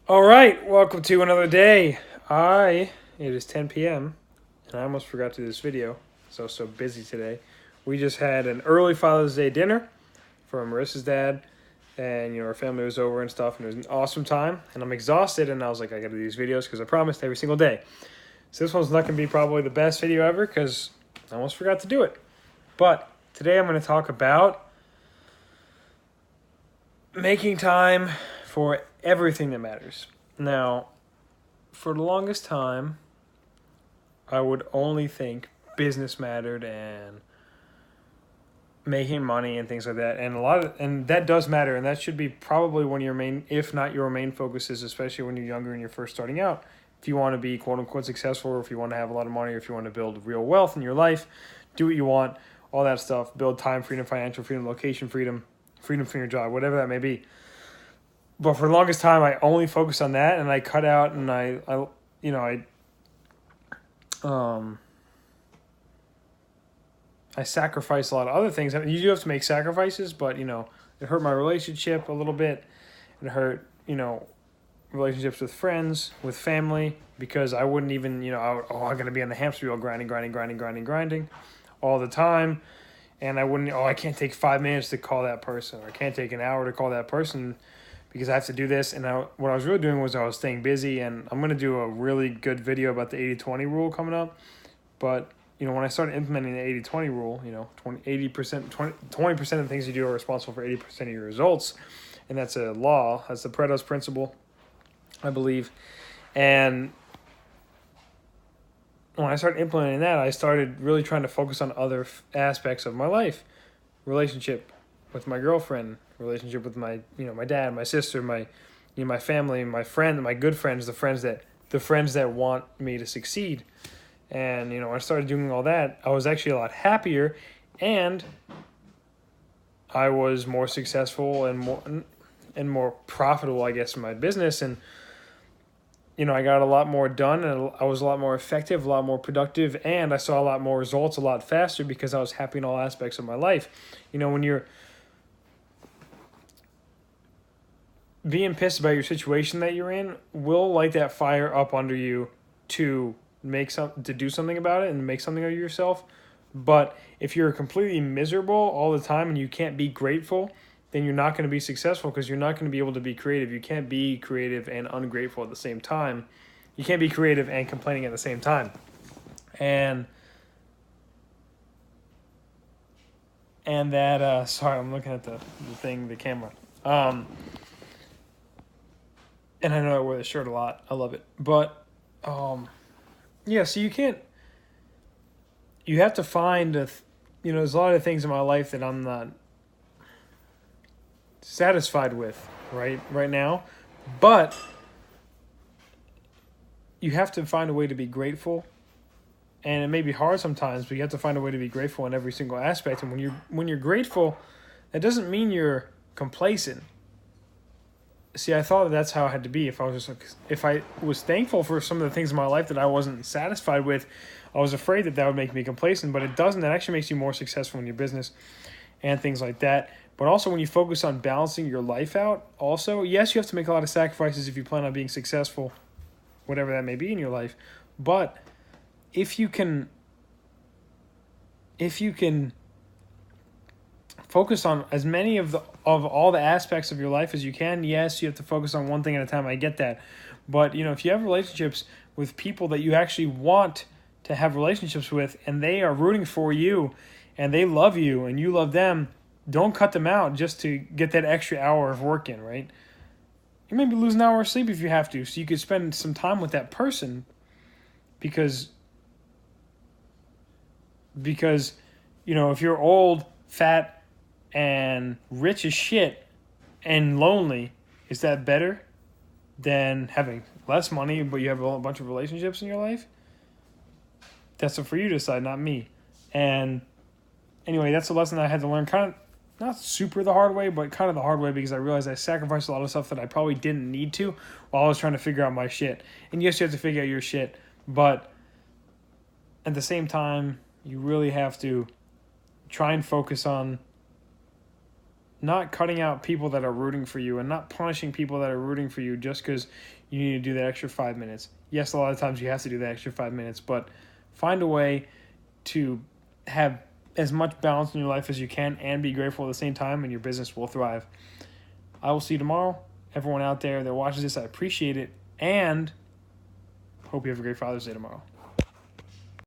All right, welcome to another day. It is 10 p.m. and I almost forgot to do this video. So busy today. We just had an early Father's Day dinner from Marissa's dad, and our family was over and stuff, and it was an awesome time. And I'm exhausted, and I was like, I gotta do these videos because I promised every single day. So this one's not gonna be probably the best video ever because I almost forgot to do it. But today I'm gonna talk about making time for everything that matters. Now, for the longest time, I would only think business mattered and making money and things like that, and that does matter, and that should be probably one of your main, if not your main focuses, especially when you're younger and you're first starting out. If you want to be quote unquote successful, or if you want to have a lot of money, or if you want to build real wealth in your life, do what you want, all that stuff, build time freedom, financial freedom, location freedom, freedom from your job, whatever that may be. But for the longest time, I only focused on that, and I cut out, and I sacrificed a lot of other things. I mean, you do have to make sacrifices, but it hurt my relationship a little bit. It hurt, relationships with friends, with family, because I wouldn't even, I'm going to be on the hamster wheel grinding all the time. And I can't take 5 minutes to call that person, or I can't take an hour to call that person because I have to do this. And what I was really doing was I was staying busy, and I'm going to do a really good video about the 80-20 rule coming up. But, when I started implementing the 80-20 rule, 20% of the things you do are responsible for 80% of your results. And that's a law. That's the Prentice Principle, I believe. And when I started implementing that, I started really trying to focus on other aspects of my life. Relationship with my girlfriend, relationship with my dad, my sister, my family, my friend, my good friends, the friends that want me to succeed. And when I started doing all that, I was actually a lot happier, and I was more successful and more profitable, I guess, in my business. And I got a lot more done, and I was a lot more effective, a lot more productive, and I saw a lot more results a lot faster because I was happy in all aspects of my life. When you're being pissed about your situation that you're in, will light that fire up under you to do something about it and make something of yourself. But if you're completely miserable all the time and you can't be grateful, then you're not going to be successful, because you're not going to be able to be creative. You can't be creative and ungrateful at the same time. You can't be creative and complaining at the same time. And that, sorry, I'm looking at the camera. And I know I wear this shirt a lot. I love it. But, yeah, so you have to find, there's a lot of things in my life that I'm not satisfied with right now. But you have to find a way to be grateful. And it may be hard sometimes, but you have to find a way to be grateful in every single aspect. And when you're grateful, that doesn't mean you're complacent. See, I thought that's how it had to be. If I was thankful for some of the things in my life that I wasn't satisfied with, I was afraid that would make me complacent, but it doesn't. It actually makes you more successful in your business and things like that. But also, when you focus on balancing your life out, also, yes, you have to make a lot of sacrifices if you plan on being successful, whatever that may be in your life. But if you can focus on as many of all the aspects of your life as you can. Yes, you have to focus on one thing at a time. I get that. But, if you have relationships with people that you actually want to have relationships with, and they are rooting for you, and they love you, and you love them, don't cut them out just to get that extra hour of work in, right? You maybe lose an hour of sleep if you have to, so you could spend some time with that person because if you're old, fat, and rich as shit and lonely, is that better than having less money but you have a bunch of relationships in your life? That's up for you to decide, not me. And anyway, that's a lesson I had to learn, kind of not super the hard way, but kind of the hard way, because I realized I sacrificed a lot of stuff that I probably didn't need to while I was trying to figure out my shit. And yes, you have to figure out your shit, but at the same time, you really have to try and focus on not cutting out people that are rooting for you and not punishing people that are rooting for you just because you need to do that extra 5 minutes. Yes, a lot of times you have to do that extra 5 minutes, but find a way to have as much balance in your life as you can and be grateful at the same time, and your business will thrive. I will see you tomorrow. Everyone out there that watches this, I appreciate it, and hope you have a great Father's Day tomorrow.